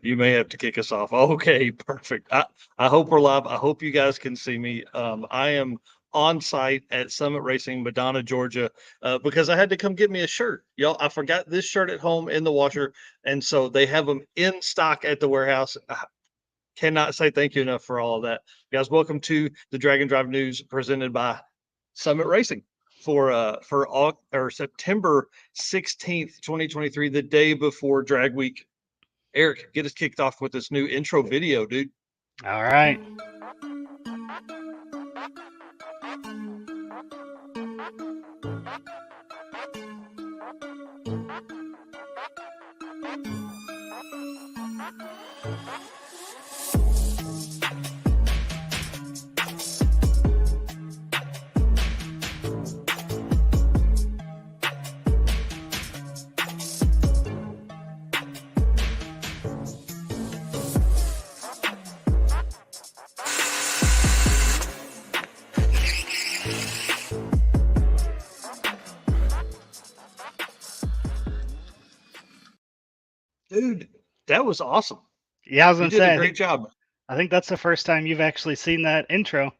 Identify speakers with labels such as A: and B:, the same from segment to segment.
A: You may have to kick us off. Okay, perfect. I hope we're live. I hope you guys can see me. I am on site at Summit Racing McDonough, Georgia, because I had to come get me a shirt. Y'all, I forgot this shirt at home in the washer, and so they have them in stock at the warehouse. I cannot say thank you enough for all of that. Guys, welcome to the Drag and Drive News presented by Summit Racing for September 16th, 2023, the day before Drag Week. Eric, get us kicked off with this new intro video, dude.
B: All right.
A: Dude, that was awesome.
B: Yeah, I was
A: You
B: gonna
A: did a
B: say,
A: great job.
B: I think that's the first time you've actually seen that intro.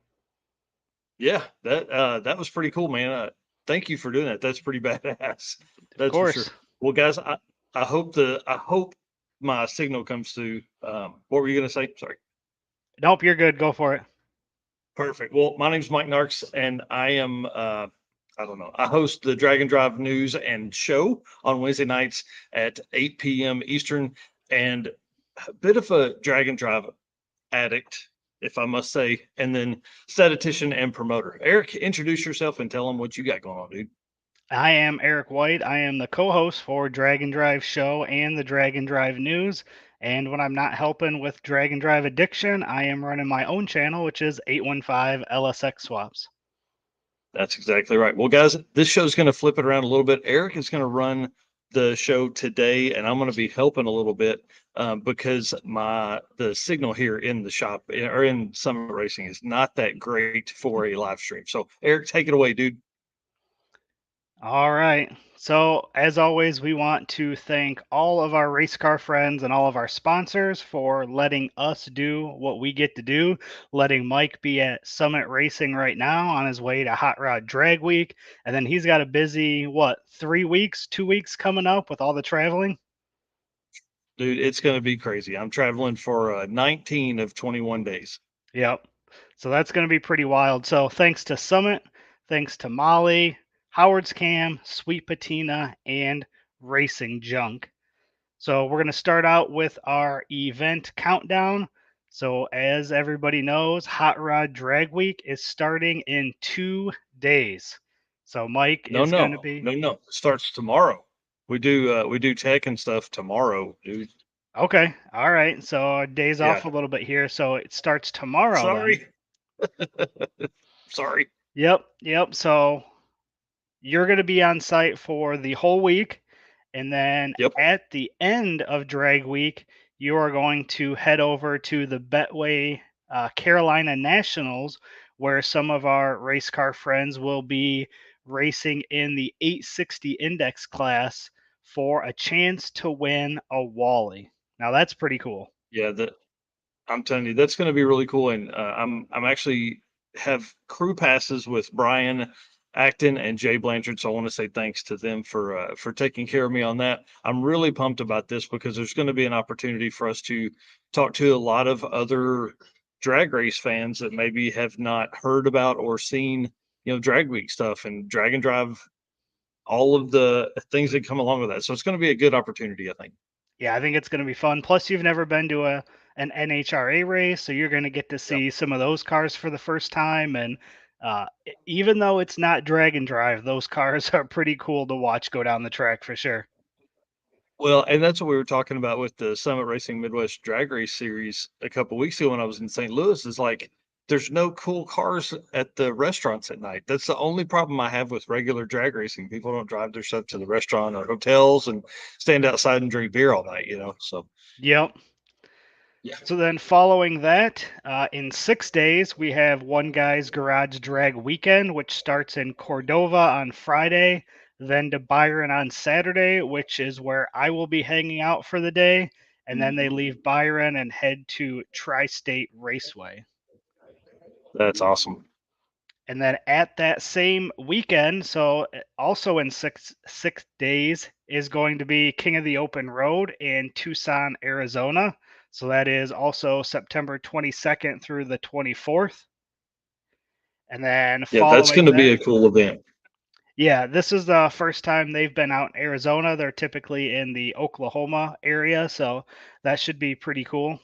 A: Yeah, that was pretty cool, man. Thank you for doing that. That's pretty badass.
B: Of
A: That's for sure.
B: course.
A: Well, guys, I hope my signal comes through. What were you gonna say? Sorry.
B: Nope, you're good. Go for it.
A: Perfect. Well, my name's Mike Narks, and I am I don't know. I host the Dragon Drive News and Show on Wednesday nights at 8 p.m. Eastern, and a bit of a Dragon Drive addict, if I must say, and then statistician and promoter. Eric, introduce yourself and tell them what you got going on, dude.
B: I am Eric White. I am the co-host for Dragon Drive Show and the Dragon Drive News. And when I'm not helping with Dragon Drive Addiction, I am running my own channel, which is 815 LSX Swaps.
A: That's exactly right. Well, guys, this show's going to flip it around a little bit. Eric is going to run the show today, and I'm going to be helping a little bit because the signal here in the shop or in Summit Racing is not that great for a live stream. So, Eric, take it away, dude.
B: All right. So, as always, we want to thank all of our race car friends and all of our sponsors for letting us do what we get to do, letting Mike be at Summit Racing right now on his way to Hot Rod Drag Week. And then he's got a busy, 3 weeks, 2 weeks coming up with all the traveling?
A: Dude, it's going to be crazy. I'm traveling for 19 of 21 days.
B: Yep. So that's going to be pretty wild. So thanks to Summit, thanks to Molly, Howard's Cam, Sweet Patina, and Racing Junk. So we're going to start out with our event countdown. So as everybody knows, Hot Rod Drag Week is starting in 2 days. So Mike
A: No,
B: is going to
A: no,
B: be
A: no, no. It starts tomorrow. We do tech and stuff tomorrow, dude.
B: okay. All right. So our days
A: Yeah.
B: off a little bit here. So it starts tomorrow then.
A: Sorry. Sorry.
B: Yep. So you're going to be on site for the whole week. And then
A: Yep.
B: at the end of Drag Week, you are going to head over to the Betway Carolina Nationals, where some of our race car friends will be racing in the 860 index class for a chance to win a Wally. Now that's pretty cool.
A: Yeah, I'm telling you, that's going to be really cool. And I'm actually have crew passes with Brian Acton and Jay Blanchard. So I want to say thanks to them for taking care of me on that. I'm really pumped about this because there's going to be an opportunity for us to talk to a lot of other drag race fans that maybe have not heard about or seen, drag week stuff and drag and drive, all of the things that come along with that. So it's going to be a good opportunity, I think.
B: Yeah, I think it's going to be fun. Plus, you've never been to an NHRA race, so you're going to get to
A: Yeah.
B: see some of those cars for the first time. And even though it's not drag and drive, those cars are pretty cool to watch go down the track for sure.
A: Well, and that's what we were talking about with the Summit Racing Midwest Drag Race Series a couple weeks ago when I was in St. Louis. Is like there's no cool cars at the restaurants at night. That's the only problem I have with regular drag racing. People don't drive their stuff to the restaurant or hotels and stand outside and drink beer all night. So
B: Yep.
A: yeah.
B: So then, following that, in 6 days, we have One Guy's Garage Drag Weekend, which starts in Cordova on Friday, then to Byron on Saturday, which is where I will be hanging out for the day. and then they leave Byron and head to Tri-State Raceway.
A: That's awesome.
B: And then at that same weekend, so also in six days, is going to be King of the Open Road in Tucson, Arizona. So that is also September 22nd through the 24th. And then
A: Yeah, that's
B: following
A: going to be
B: that,
A: a cool event.
B: yeah, this is the first time they've been out in Arizona. They're typically in the Oklahoma area, so that should be pretty cool.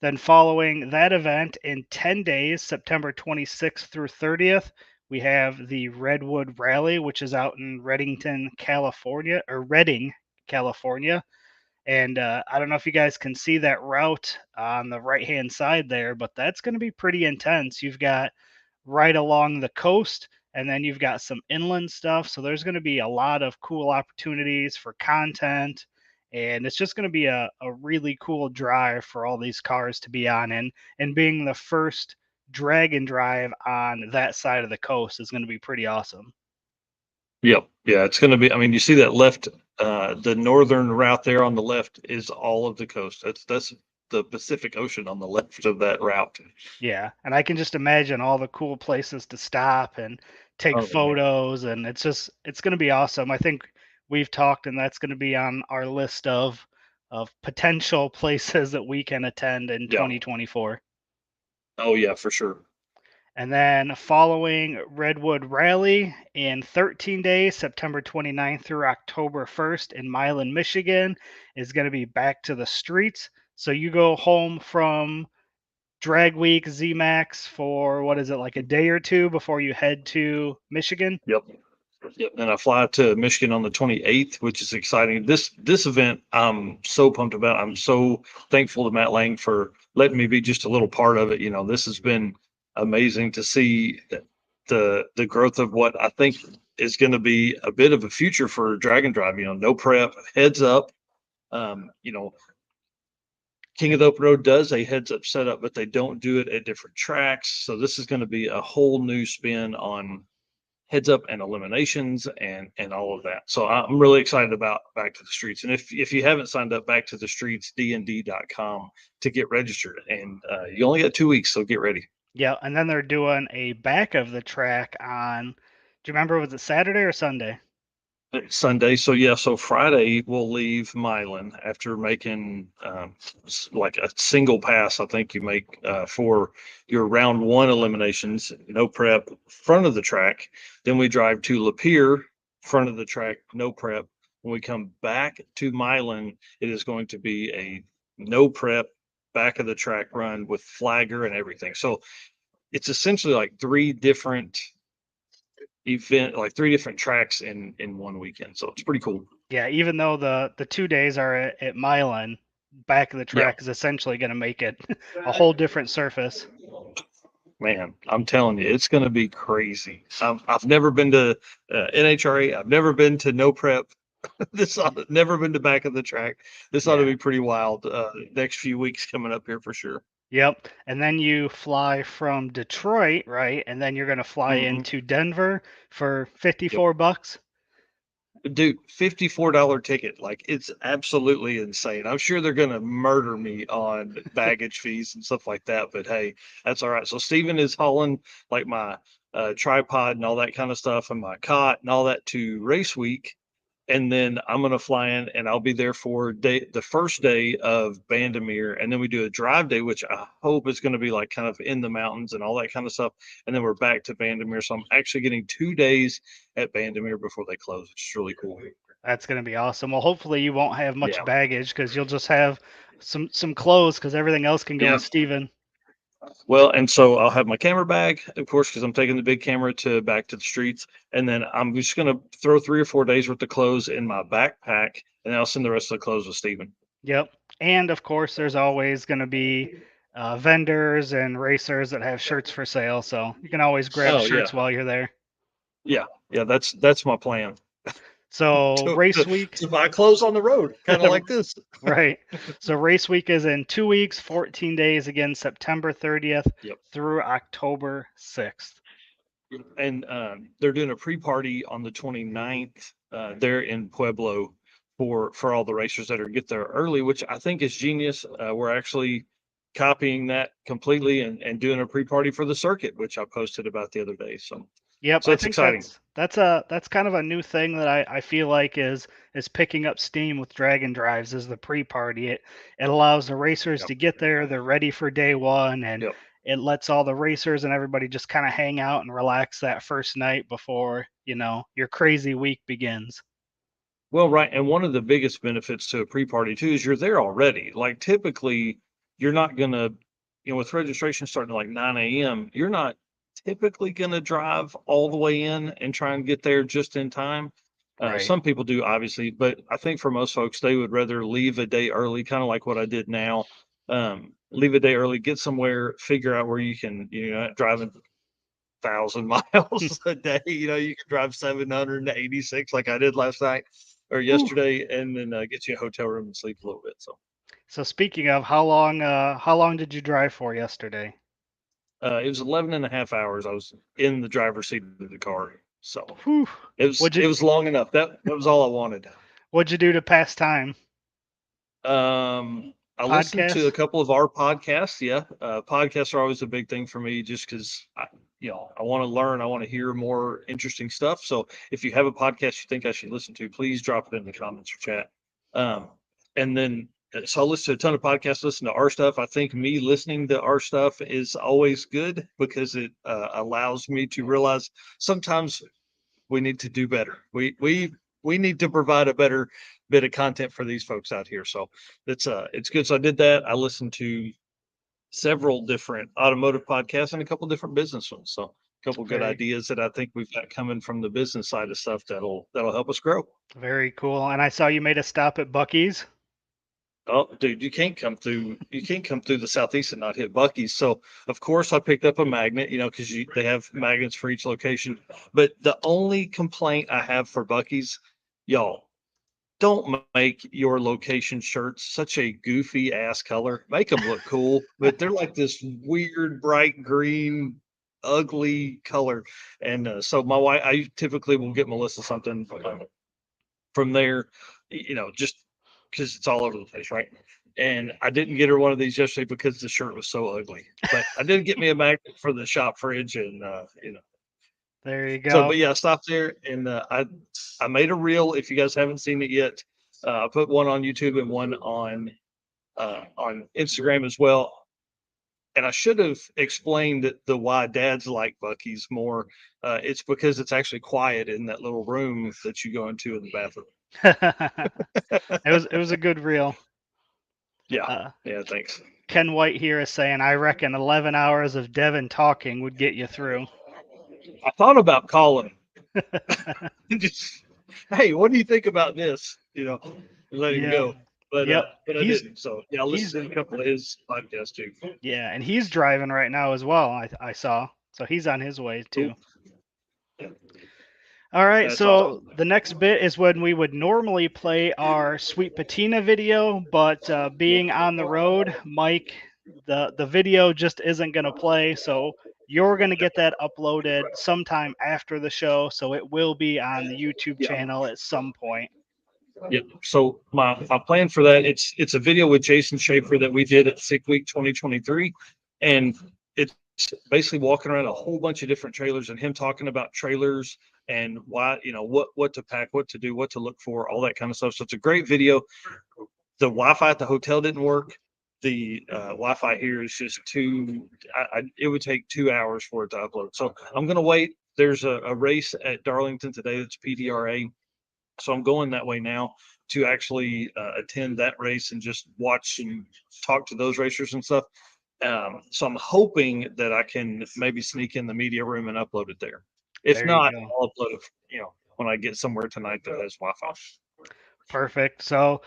B: Then, following that event in 10 days, September 26th through 30th, we have the Redwood Rally, which is out in Redding, California. And I don't know if you guys can see that route on the right hand side there, but that's going to be pretty intense. You've got right along the coast, and then you've got some inland stuff. So there's going to be a lot of cool opportunities for content. And it's just going to be a really cool drive for all these cars to be on. And being the first drag and drive on that side of the coast is going to be pretty awesome.
A: Yep. Yeah, it's going to be. I mean, you see that left, the northern route there on the left is all of the coast. That's the Pacific Ocean on the left of that route.
B: Yeah, and I can just imagine all the cool places to stop and take
A: Oh man.
B: photos, and it's going to be awesome. I think we've talked, and that's going to be on our list of potential places that we can attend in
A: Yeah.
B: 2024.
A: Oh yeah, for sure.
B: And then following Redwood Rally in 13 days, September 29th through October 1st in Milan, Michigan, is going to be back to the streets. So you go home from Drag Week ZMAX for what is it, like a day or two before you head to Michigan?
A: Yep. Yep. And I fly to Michigan on the 28th, which is exciting. This event I'm so pumped about. I'm so thankful to Matt Lang for letting me be just a little part of it. You know, this has been amazing to see the growth of what I think is going to be a bit of a future for Dragon Drive. You know, no prep, heads up. You know, King of the Open Road does a heads up setup, but they don't do it at different tracks. So this is going to be a whole new spin on heads up and eliminations and all of that. So I'm really excited about Back to the Streets. And if you haven't signed up, Back to the Streets DND.com to get registered. And you only got 2 weeks, so get ready.
B: Yeah, and then they're doing a back of the track on, do you remember, was it Saturday or Sunday?
A: Sunday. So yeah, so Friday we'll leave Milan after making like a single pass. I think you make for your round one eliminations, no prep, front of the track. Then we drive to Lapeer, front of the track, no prep. When we come back to Milan, it is going to be a no prep, back of the track run with flagger and everything. So it's essentially like three different tracks in one weekend. So it's pretty cool.
B: Yeah, even though the 2 days are at Milan, back of the
A: Yeah,
B: track is essentially going to make it a whole different surface.
A: man, I'm telling you, it's going to be crazy. I've never been to NHRA. I've never been to no prep. Never been to back of the track. This ought to
B: Yeah.
A: be pretty wild. Next few weeks coming up here for sure.
B: Yep. And then you fly from Detroit, right? And then you're going to fly
A: Hmm.
B: into Denver for
A: Yep.
B: $54.
A: Dude, $54 ticket. Like it's absolutely insane. I'm sure they're gonna murder me on baggage fees and stuff like that, but hey, that's all right. So Steven is hauling like my tripod and all that kind of stuff and my cot and all that to race week. And then I'm gonna fly in and I'll be there for the first day of Bandamere, and then we do a drive day, which I hope is gonna be like kind of in the mountains and all that kind of stuff. And then we're back to Bandamere. So I'm actually getting 2 days at Bandamere before they close, which is really cool.
B: That's going to be awesome. Well, hopefully you won't have much
A: Yeah.
B: baggage because you'll just have some clothes because everything else can go
A: Yeah.
B: with Steven.
A: Well, and so I'll have my camera bag, of course, because I'm taking the big camera to back to the streets. And then I'm just going to throw 3 or 4 days worth of clothes in my backpack, and I'll send the rest of the clothes with Steven.
B: Yep. And of course, there's always going to be vendors and racers that have shirts for sale. So you can always grab
A: Oh yeah,
B: shirts while you're there.
A: yeah, yeah. That's my plan
B: So
A: to,
B: race
A: to
B: week,
A: to buy clothes on the road, kind of like this.
B: right. So race week is in 2 weeks, 14 days, again, September 30th
A: Yep.
B: through October 6th.
A: And they're doing a pre-party on the 29th there in Pueblo for all the racers that are get there early, which I think is genius. We're actually copying that completely and doing a pre-party for the circuit, which I posted about the other day.
B: Yep,
A: So
B: I
A: it's
B: think
A: exciting.
B: that's kind of a new thing that I feel like is picking up steam with Dragon Drives is the pre-party. It allows the racers
A: Yep.
B: to get there, they're ready for day one, and
A: Yep.
B: it lets all the racers and everybody just kind of hang out and relax that first night before, your crazy week begins.
A: Well, right. And one of the biggest benefits to a pre-party too is you're there already. Like typically you're not gonna, with registration starting at like 9 a.m., you're not typically gonna drive all the way in and try and get there just in time.
B: Right.
A: Some people do, obviously, but I think for most folks, they would rather leave a day early, kind of like what I did now. Leave a day early, get somewhere, figure out where you can, not driving 1,000 miles a day. You can drive 786 like I did last night or
B: Whew.
A: yesterday, and then get you a hotel room and sleep a little bit. So
B: So speaking of, how long did you drive for yesterday?
A: it was 11 and a half hours. I was in the driver's seat of the car. So
B: Whew.
A: it was
B: What'd
A: it
B: you
A: was long enough. That was all I wanted.
B: what'd you do to pass time?
A: I listened to a
B: Podcasts?
A: couple of our podcasts. Yeah, podcasts are always a big thing for me, just because I want to learn. I want to hear more interesting stuff. So if you have a podcast you think I should listen to, please drop it in the comments or chat. And then so I listen to a ton of podcasts. Listen to our stuff. I think me listening to our stuff is always good because it allows me to realize sometimes we need to do better. We need to provide a better bit of content for these folks out here. So it's good. So I did that. I listened to several different automotive podcasts and a couple different business ones. So a couple good
B: Very,
A: ideas that I think we've got coming from the business side of stuff that'll help us grow.
B: very cool. And I saw you made a stop at Bucky's.
A: Oh, dude, you can't come through the southeast and not hit Bucky's. So of course I picked up a magnet, because they have magnets for each location. But the only complaint I have for Bucky's, y'all, don't make your location shirts such a goofy ass color. Make them look cool, but they're like this weird bright green, ugly color. And so my wife, I typically will get Melissa something from there, just because it's all over the place, right? And I didn't get her one of these yesterday because the shirt was so ugly. But I did get me a magnet for the shop fridge, and
B: There you
A: so,
B: go.
A: but yeah, I stopped there and I made a reel. If you guys haven't seen it yet, I put one on YouTube and one on Instagram as well. And I should have explained the why dads like Bucky's more. It's because it's actually quiet in that little room that you go into in the bathroom.
B: It was a good reel.
A: Yeah,
B: Uh,
A: yeah, thanks.
B: Ken White here is saying, I reckon 11 hours of Devin talking would get you through.
A: I thought about calling. Just, hey, what do you think about this? Let him
B: Yeah.
A: go. But
B: Yep.
A: but I
B: He's
A: didn't. So yeah, I
B: he's
A: listened to a couple of his podcasts too.
B: yeah, and he's driving right now as well. I saw. So he's on his way too.
A: Cool. Yeah,
B: All right,
A: that's awesome.
B: so the next bit is when we would normally play our Sweet Patina video, but being on the road, Mike, the video just isn't going to play. So you're going to get that uploaded sometime after the show. So it will be on the YouTube
A: Yeah.
B: channel at some point.
A: Yeah. So my plan for that, it's a video with Jason Schaefer that we did at Sick Week 2023. And it's basically walking around a whole bunch of different trailers and him talking about trailers and why, what to pack, what to do, what to look for, all that kind of stuff. So it's a great video. The Wi-Fi at the hotel didn't work. The Wi-Fi here is just too. It would take 2 hours for it to upload. So I'm gonna wait. There's a race at Darlington today. That's PDRA. So I'm going that way now to actually attend that race and just watch and talk to those racers and stuff. So I'm hoping that I can maybe sneak in the media room and upload it there. If
B: There you
A: not,
B: go.
A: I'll upload it, when I get somewhere tonight that has Wi-Fi.
B: Perfect. So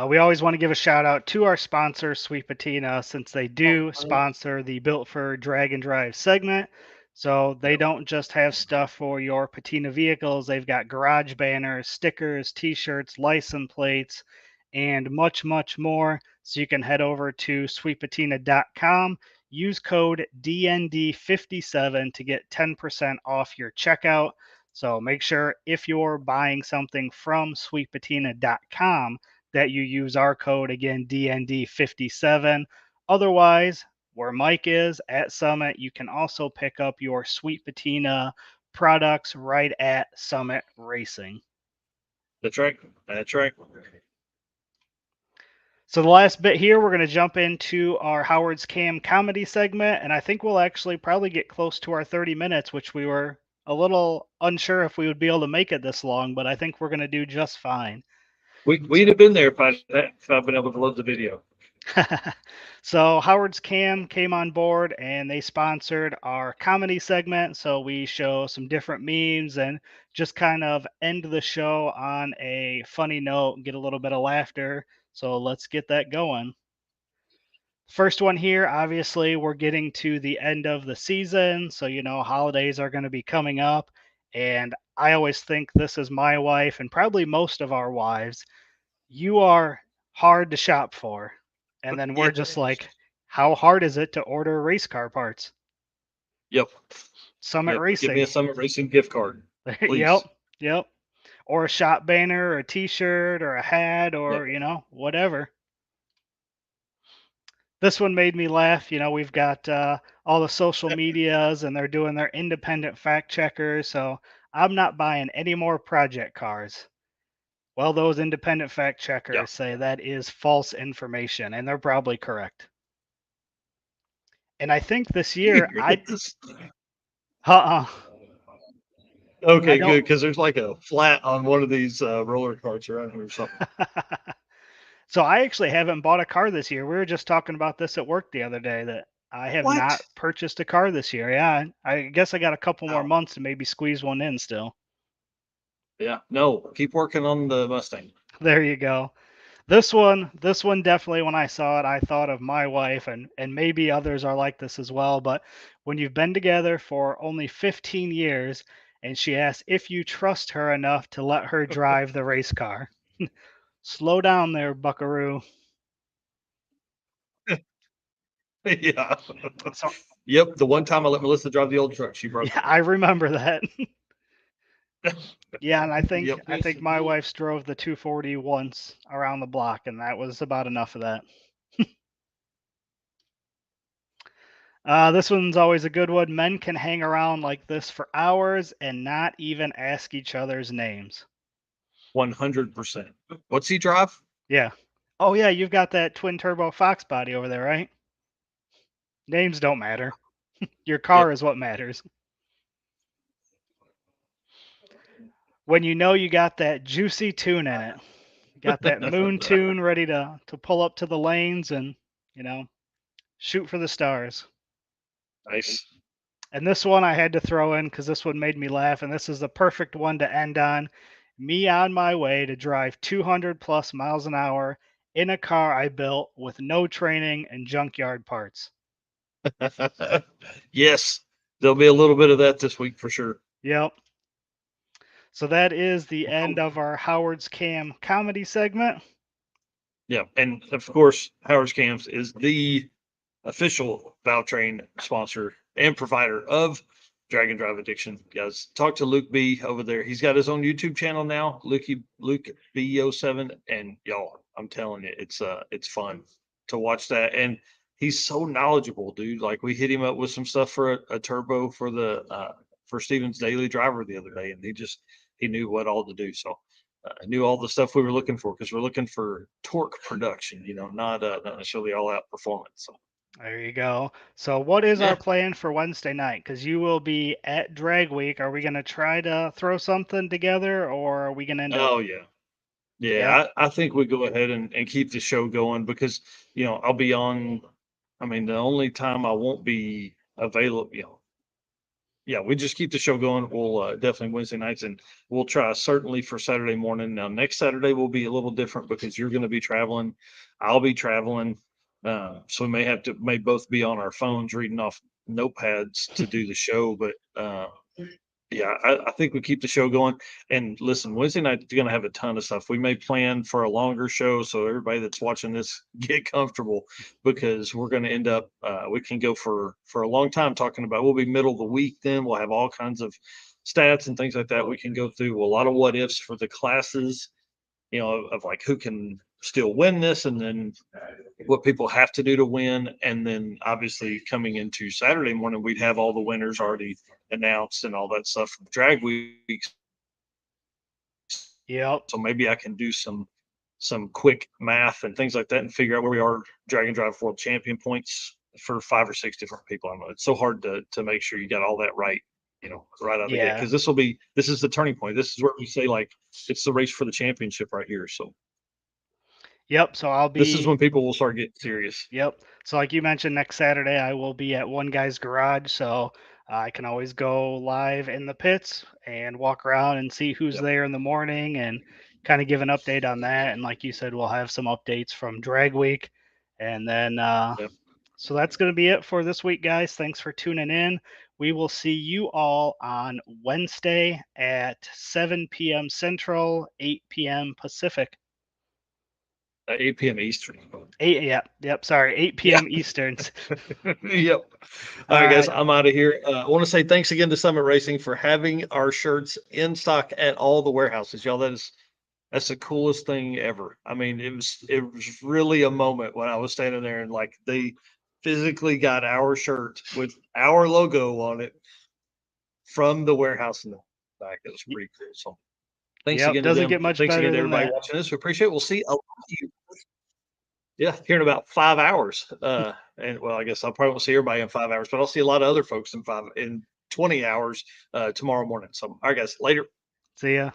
B: we always want to give a shout out to our sponsor, Sweet Patina, since they do sponsor the Built for Drag and Drive segment. So they don't just have stuff for your patina vehicles, they've got garage banners, stickers, t shirts, license plates, and much, much more. So you can head over to sweetpatina.com, use code DND57 to get 10% off your checkout. So make sure if you're buying something from sweetpatina.com that you use our code again, DND57. Otherwise, where Mike is at Summit, you can also pick up your Sweet Patina products right at Summit Racing.
A: That's right. That's right.
B: So the last bit here, we're going to jump into our Howard's Cam comedy segment, and I think we'll actually probably get close to our 30 minutes, which we were a little unsure if we would be able to make it this long, but I think we're going to do just fine.
A: We'd have been there if I'd been able to load the video.
B: So Howard's Cam came on board and they sponsored our comedy segment. So we show some different memes and just kind of end the show on a funny note and get a little bit of laughter. So let's get that going. First one here, obviously, we're getting to the end of the season. So, holidays are going to be coming up. And I always think this is my wife and probably most of our wives. You are hard to shop for. And then we're just like, how hard is it to order race car parts?
A: Yep.
B: Summit
A: Give me
B: Racing.
A: a Summit Racing gift card,
B: Yep.
A: please.
B: Yep. Or a shop banner or a t-shirt or a hat or,
A: Yep.
B: whatever. This one made me laugh. We've got all the social medias and they're doing their independent fact checkers. So I'm not buying any more project cars. Well, those independent fact
A: Yeah.
B: checkers say that is false information, and they're probably correct. And I think this year, uh-uh, I
A: Okay,
B: don't.
A: good, because there's like a flat on one of these roller carts around here or something.
B: So I actually haven't bought a car this year. We were just talking about this at work the other day that I have not
A: What?
B: purchased a car this year. Yeah, I guess I got a couple more
A: Wow.
B: months to maybe squeeze one in still.
A: Yeah. No, keep working on the Mustang.
B: There you go. This one definitely when I saw it, I thought of my wife and maybe others are like this as well, but when you've been together for only 15 years and she asks if you trust her enough to let her drive the race car. Slow down there, buckaroo.
A: Yeah.
B: So
A: Yep. The one time I let Melissa drive the old truck, she broke
B: yeah, I remember that.
A: it.
B: Yeah, and I think
A: Yep.
B: I think my wife's drove the 240 once around the block, and that was about enough of that. This one's always a good one. Men can hang around like this for hours and not even ask each other's names.
A: 100%. What's he drive?
B: Yeah. Oh yeah, you've got that twin turbo Fox body over there, right? Names don't matter. Your car
A: Yep.
B: is what matters. When you know you got that juicy tune in it. You got that moon tune ready to pull up to the lanes and, you know, shoot for the stars.
A: Nice.
B: And this one I had to throw in because this one made me laugh, and this is the perfect one to end on. Me on my way to drive 200 plus miles an hour in a car I built with no training and junkyard parts.
A: Yes. There'll be a little bit of that this week for sure.
B: Yep. So that is the end of our Howard's Cam comedy segment.
A: Yeah. And of course, Howard's Camps is the official Valtrain sponsor and provider of Drag and Drive Addiction. Guys, talk to Luke B over there. He's got his own YouTube channel now, Luke B07, and y'all, I'm telling you, it's fun to watch that. And he's so knowledgeable, dude. Like we hit him up with some stuff for a turbo for the for Steven's daily driver the other day, and he knew what all to do. So knew all the stuff we were looking for because we're looking for torque production, not necessarily all out performance. So
B: There you go. So what is our
A: yeah.
B: plan for Wednesday night? Because you will be at Drag Week. Are we going to try to throw something together, or are we going to end up?
A: Oh yeah.
B: Yeah.
A: Yeah, I think we go ahead and keep the show going because, I'll be on. I mean, the only time I won't be available, yeah, we just keep the show going. We'll definitely Wednesday nights and we'll try certainly for Saturday morning. Now, next Saturday will be a little different because you're going to be traveling. I'll be traveling. So we may both be on our phones reading off notepads to do the show, but Yeah, I think we keep the show going. And listen, Wednesday night is going to have a ton of stuff. We may plan for a longer show, so everybody that's watching this get comfortable because we're going to end up. We can go for a long time talking about. We'll be middle of the week. Then we'll have all kinds of stats and things like that. We can go through a lot of what ifs for the classes. Of like who can still win this, and then what people have to do to win. And then obviously coming into Saturday morning, we'd have all the winners already announced and all that stuff from drag weeks.
B: Yep.
A: So maybe I can do some quick math and things like that and figure out where we are drag and drive world champion points for 5 or 6 different people. I know it's so hard to make sure you got all that right, right out of the gate.
B: Yeah.
A: Because this is the turning point. This is where we say like it's the race for the championship right here. So
B: Yep. So I'll
A: this is
B: be.
A: when people will start getting serious.
B: Yep. So like you mentioned, next Saturday I will be at one guy's garage, so I can always go live in the pits and walk around and see who's
A: Yep.
B: there in the morning and kind of give an update on that. And like you said, we'll have some updates from Drag Week, and then
A: Yep.
B: so that's going to be it for this week, guys. Thanks for tuning in. We will see you all on Wednesday at 7 p.m. Central, 8 p.m. Pacific.
A: 8 p.m. Eastern.
B: 8, yeah, yep, sorry, 8
A: Yeah.
B: p.m. Easterns.
A: Yep. All
B: All
A: right, guys,
B: right.
A: I'm out of here. I want to say thanks again to Summit Racing for having our shirts in stock at all the warehouses, y'all. That's the coolest thing ever. I mean, it was really a moment when I was standing there and like they physically got our shirt with our logo on it from the warehouse in the back. It was
B: Y-
A: pretty cool. So thanks
B: Yep,
A: again to
B: doesn't
A: them.
B: get much
A: Thanks again
B: better
A: to
B: than
A: everybody
B: that.
A: watching this. We appreciate it. We'll see a lot of you. Yeah, here in about 5 hours. And well, I guess I probably won't see everybody in 5 hours, but I'll see a lot of other folks in 20 hours tomorrow morning. So, all right, guys, later.
B: See ya.